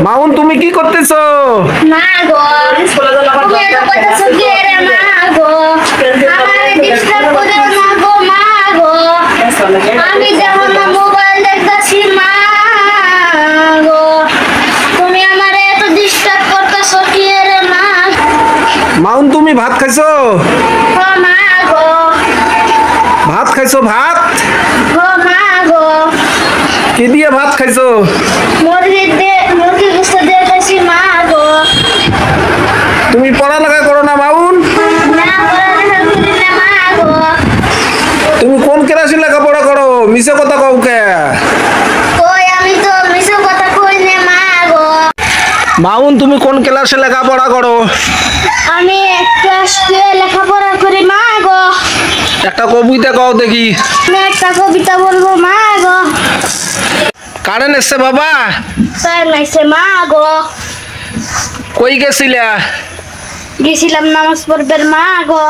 মাউন তুমি কি করতেছো? মা গো তুমি এত কথা কি রে মা গো আমারে ডিস্টার্ব করো না গো মা গো আমি যখন মোবাইল দেখতাছি মা গো তুমি আমারে এত ডিস্টার্ব করতেছো কি রে মা মাউন তুমি ভাত খাইছো? গো মা গো ভাত খাইছো? ভাত গো মা গো কি দিয়ে ভাত খাইছো? মুরগি গোশত দিয়ে খাইছি মা গো তুমি পড়ালেখা করো না মাউন? না পড়ালেখা করি না মা গো তুমি কোন ক্লাসে লেখাপড়া করো? মিছে কথা কও কে? কই আমি তো মিছে কথা কই না মা গো মাউন তুমি কোন ক্লাসে লেখাপড়া করো? আমি ক্লাস 2 লেখাপড়া করি মা গো একটা কবিতা কও দেখি। আমি একটা কবিতা বলবো মা গো কারেন্ট এসছে বাবা? স্যার নাইছে মা গো কই গেছিলা? গেছিলাম নামাজ পড়বার মা গো